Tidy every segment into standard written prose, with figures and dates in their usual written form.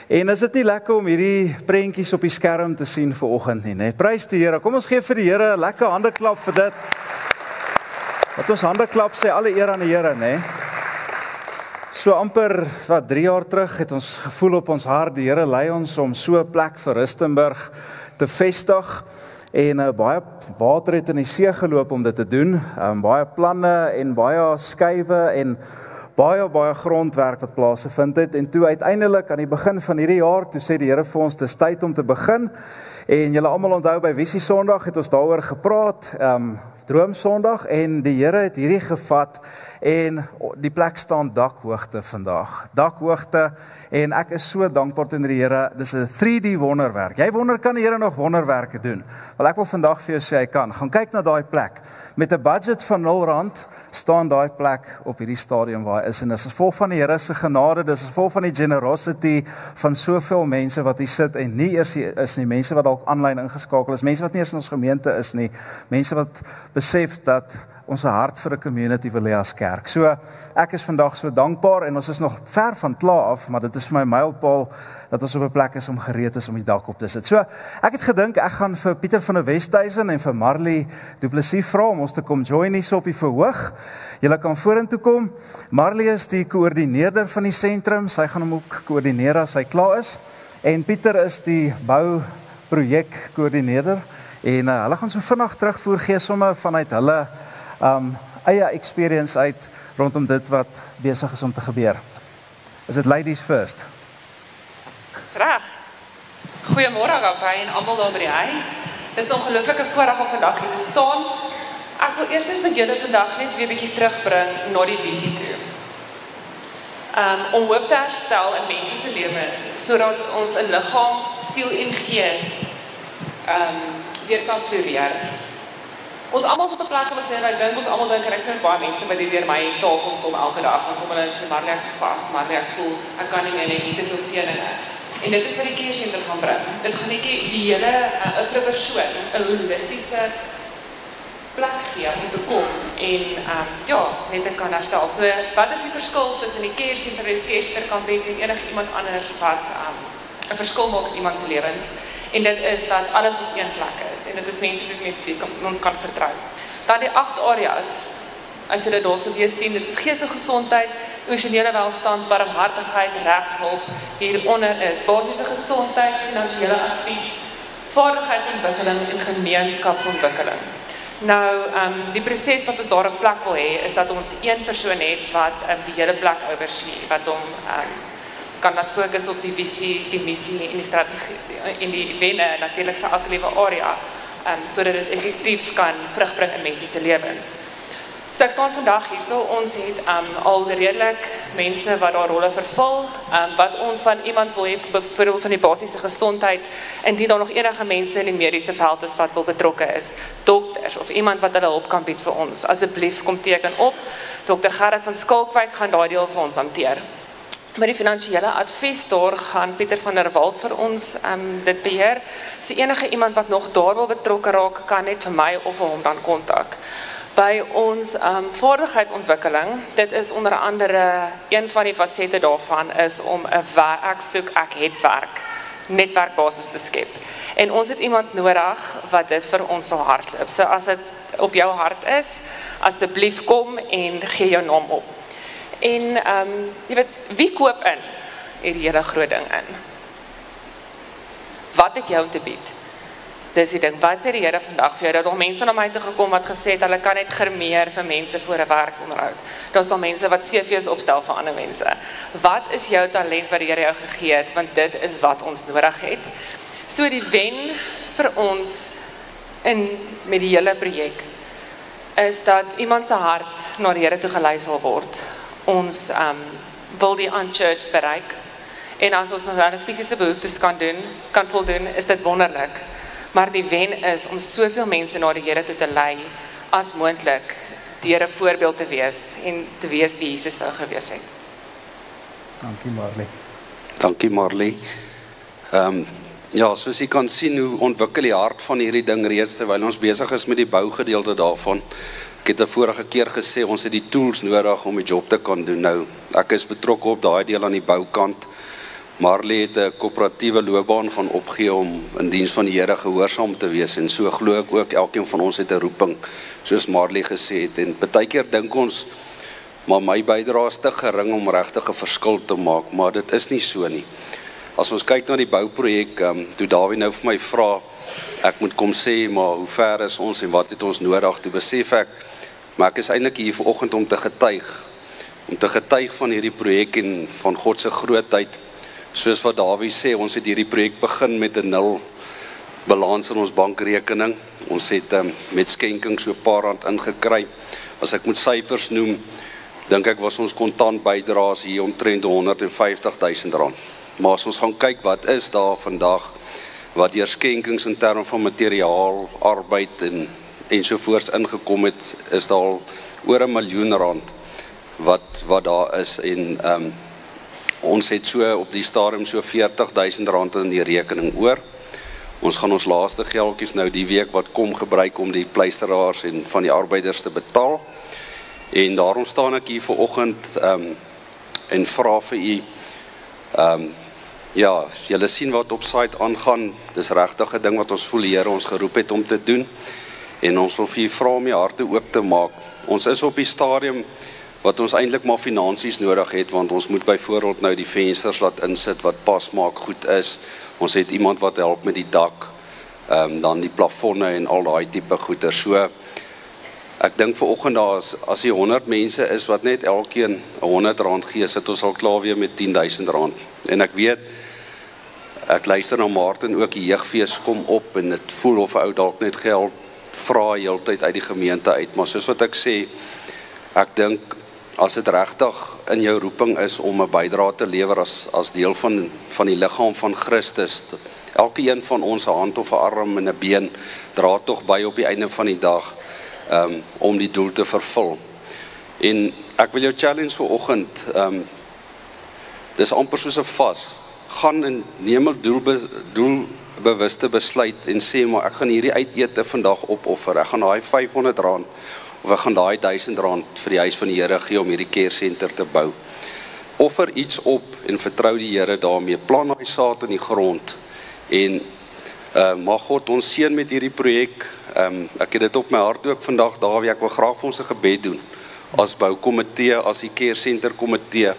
En is dit nie lekker om hierdie prentjies op die skerm te sien vanoggend nie, né? Prys die Here. Kom ons gee vir die Here 'n lekker handeklap vir dit. Wat ons handeklap sê alle eer aan die Here, né? So amper 3 jaar terug het ons gevoel op ons hart, die Here lei ons om so 'n plek vir Rustenburg te vestig. En baie water het in die see geloop om dit te doen. Baie planne en baie skuwe en baie grondwerk wat plaasgevind het. En toe uiteindelik aan die begin van hierdie jaar, toe sê die Here vir ons, dis tyd om te begin. En julle almal onthou by Visie Sondag het ons daaroor gepraat, Droom Sondag, en die Here het hierdie gevat en die plek staan dakhoogte vandag. Dakhoogte, en ek is so dankbaar teenoor die Here. Dis 'n 3D wonderwerk. Jy wonder, kan die Here nog wonderwerke doen? Wel, ek wil vandag vir jou sê hy kan. Gaan kyk na daai plek. Met 'n budget van R0 staan daai plek op hierdie stadium waar hy is, en dis vol van die Here se genade, dis vol van die generosity van soveel mense wat hier sit en nie eers hier is nie, mense wat dalk aanlyn ingeskakel is, mense wat nie eers in ons gemeente is nie, mense wat besef dat ons 'n hart vir 'n community wil hê as kerk. So ek is vandag so dankbaar, en ons is nog ver van klaar af, maar dit is vir my mylpaal dat ons op 'n plek is om gereed is om die dak op te sit. So ek het gedink ek gaan vir Pieter van der Westhuizen en vir Marley Du Plessis vra om ons te kom join hier op die verhoog. Julle kan vorentoe kom. Marley is die koördineerder van die sentrum. Sy gaan hom ook koördineer as hy klaar is. En Pieter is die bouprojek koördineerder. En hulle gaan so vinnig terugvoer gee sommer vanuit hulle eie experience uit rondom dit wat besig is om te gebeur. Is dit ladies first? Reg. Goeiemôre Agapay en almal daar by die huis. Dis 'n ongelooflike voorreg om vandag hier te staan. Ek wil eers met julle vandag net weer 'n bietjie terugbring na die visie toe. Om hoop te herstel in mense se lewens sodat ons 'n liggaam, siel en gees weer kan floreer. Ons almal op 'n plek waar ons lewe, ek dink ons almal dink ek sien baie mense wat hier deur my tafels kom elke dag en kom hulle en sê maar ek vas, maar ek voel ek kan nie meer net soveel seëninge. En dit is wat die Keersenter gaan bring. Dit gaan net die hele ouer persoon 'n holistiese plek gee om te kom en net te kan herstel. So wat is die verskil tussen die Keersenter en die Keersenterkampet en enige iemand anders wat 'n verskil maak in iemand se lewens? En dit is dat alles op een plek is. En dit is mense met wie ons kan vertrou. Dan die 8 areas, as julle daar so weer sien, dit is geestelike gesondheid, emosionele welstand, barmhartigheid, regshulp. Hieronder is basiese gesondheid, finansiële advies, vaardigheidsontwikkeling en gemeenskapsontwikkeling. Nou, die proses wat ons daar op plek wil hê, is dat ons een persoon het wat die hele plek oorsien, wat hom kan dat fokus op die visie, die missie en die strategie en die wenne natuurlik vir elke liewe area, sodat dit effektief kan vrugbring in mense se lewens. So ek staan vandag hier, ons het al redelik mense wat daar rolle vervul, wat ons van iemand wil hê, byvoorbeeld van die basiese gesondheid, indien daar nog enige mense in die mediese veld is wat wil betrokke is, dokters of iemand wat hulle hulp kan bied vir ons, asseblief kom teken op. Dr. Gerrit van Skalkwyk gaan daai deel vir ons hanteer. Met die finansiële advies, daar gaan Pieter van der Walt vir ons dit beheer. So enige iemand wat nog daar wil betrokke raak, kan net vir my of vir hom dan kontak. By ons vaardigheidsontwikkeling, dit is onder andere, een van die fasette daarvan is om ek soek, ek het werk, netwerkbasis te skep. En ons het iemand nodig wat dit vir ons sal hardloop. So as dit op jou hart is, asseblief kom en gee jou naam op. En jy weet, wie koop in hierdie hele groot ding in? Wat het jy om te bied? Dis die ding, wat sê die Here vandag vir jou? Dat al mense na my toe gekom wat gesê het, hulle kan net germeer vir mense voor 'n werksonderhoud. Daar's al mense wat CV's opstel vir ander mense. Wat is jou talent wat die Here jou gegee het? Want dit is wat ons nodig het. So die wen vir ons met die hele projek is dat iemand se hart na die Here toe gelei sal word. Ons wil die unchurched bereik. En as ons nou fisiese behoeftes kan voldoen, is dit wonderlik. Maar die wen is om soveel mense na die Here toe te lei as moontlik, deur 'n voorbeeld te wees en te wees wie Jesus sou gewees het. Dankie Marley. Dankie Marley. Ja, soos jy kan sien hoe ontwikkel die hart van hierdie ding reeds terwyl ons besig is met die bougedeelte daarvan. Ek het 'n vorige keer gesê ons het die tools nodig om die job te kan doen. Nou, ek is betrokke op daai deel aan die boukant. Marley het 'n koöperatiewe loopbaan gaan opgee om in diens van die Here gehoorsaam te wees, en so glo ek ook elkeen van ons het 'n roeping, soos Marley gesê het, en baie keer dink ons, maar my bydrae is te gering om regtig 'n verskil te maak, maar dit is nie so nie. As ons kyk na die bouprojek, toe Dawie nou vir my vra, ek moet kom sê, maar hoe ver is ons en wat het ons nodig, toe besef ek, maar ek is eintlik hier vanoggend om te getuig van hierdie projek en van God se grootheid. Soos wat Dawie sê, ons het hierdie projek begin met 'n 0 balans in ons bankrekening. Ons het met skenking so 'n paar rand ingekry. As ek moet syfers noem, dink ek was ons kontant bydraes hier omtrent R150,000. Maar as ons gaan kyk wat is daar vandag, wat deur skenkings in terme van materiaal, arbeid ensovoorts ingekom het, is daar al oor R1 miljoen wat daar is, en ons het so op die stadium so R40,000 in die rekening oor. Ons gaan ons laaste geldjies nou die week wat kom gebruik om die pleisteraars en van die arbeiders te betaal. En daarom staan ek hier vanoggend en vra vir u, ja, julle sien wat op site aangaan, dis regtig 'n ding wat ons voel die Here ons geroep het om te doen, en ons wil vir u vra om die harte oop te maak. Ons is op die stadium wat ons eintlik maar finansies nodig het, want ons moet byvoorbeeld nou die vensters laat insit wat pas maak goed is. Ons het iemand wat help met die dak, dan die plafonne en al daai tipe goeder. So ek dink vanoggend daar as die 100 mense is wat net elkeen R100 gee, sit ons al klaar weer met R10,000. En ek weet, ek luister na Martin ook, die jeugfees kom op en dit voel of 'n ou dalk net geld vra heeltyd uit die gemeente uit, maar soos wat ek sê, ek dink as dit regtig in jou roeping is om 'n bydrae te lewer as deel van die liggaam van Christus, elke een van ons 'n hand of 'n arm en 'n been dra tog by op die einde van die dag om die doel te vervul. En ek wil jou challenge vanoggend, dis amper soos 'n vas, gaan en neem 'n doelbewuste besluit en sê, maar ek gaan hierdie uitete vandag opoffer, ek gaan daai R500 of ek gaan daai R1,000 vir die huis van die Here gee om hierdie care center te bou. Offer iets op en vertrou die Here daarmee, plant daai saad in die grond, en mag God ons seën met hierdie projek. Ek het dit op my hart ook vandag, Dawie, ek wil graag vir ons 'n gebed doen, as boukomitee, as die care center komitee,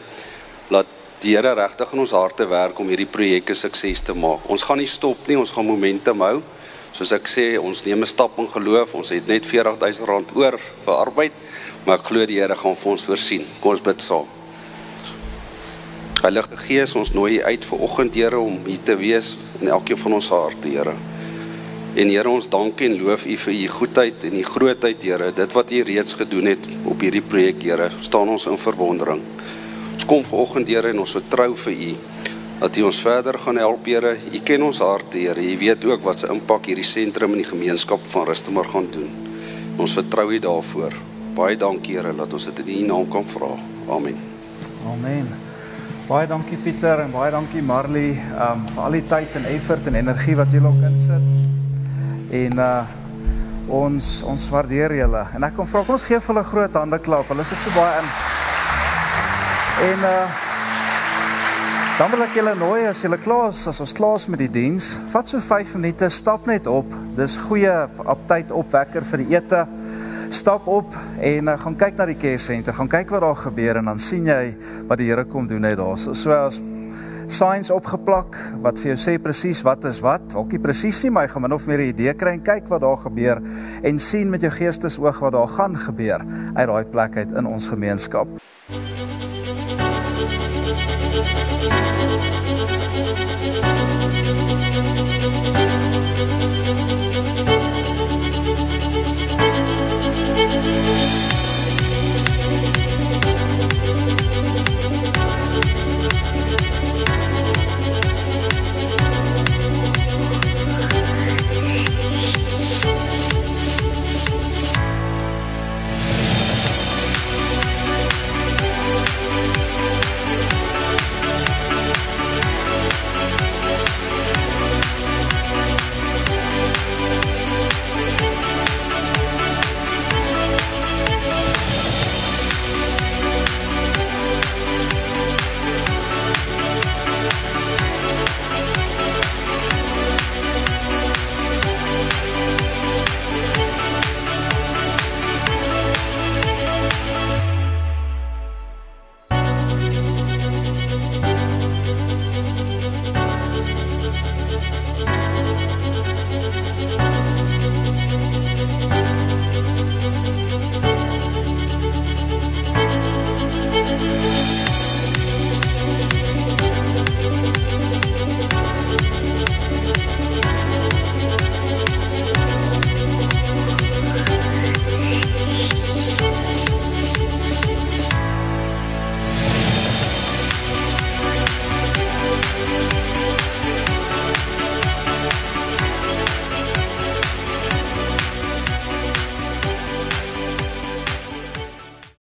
laat die Here regtig in ons harte werk om hierdie projek 'n sukses te maak. Ons gaan nie stop nie, ons gaan momentum hou. Soos ek sê, ons neem 'n stap in geloof, ons het net R40,000 oor vir arbeid, maar ek glo die Here gaan vir ons voorsien. Kom ons bid saam. Heilige Gees, ons nooi u uit vanoggend, Here, om hier te wees in elkeen van ons harte, Here. En Here, ons dank en loof u vir u goedheid en u grootheid, Here. Dit wat u reeds gedoen het op hierdie projek, Here, staan ons in verwondering. Ons kom vanoggend, Here, en ons vertrou vir u, dat u ons verder gaan help, Here. U ken ons harte, Here. U weet ook wat se impak hierdie sentrum in die gemeenskap van Rustenburg gaan doen. Ons vertrou u daarvoor. Baie dankie, Here, dat ons dit in u naam kan vra. Amen. Amen. Baie dankie Pieter en baie dankie Marley vir al die tyd en effort en energie wat julle ook insit. En ons waardeer julle. En ek kom vra, kom ons gee vir hulle 'n groot handeklap. Hulle sit so baie in. En dan wil ek julle nooi, as julle klaar is, as ons klaar is met die diens, vat so 5 minute, stap net op. Dis goeie aptyt opwekker vir die ete. Stap op en gaan kyk na die care center, gaan kyk wat daar gebeur en dan sien jy wat die Here kom doen net daar. So as signs opgeplak wat vir jou sê presies wat is wat, dalk nie presies nie, maar jy gaan min of meer 'n idee kry en kyk wat daar gebeur en sien met jou geestesoog wat daar gaan gebeur uit daai plek uit in ons gemeenskap.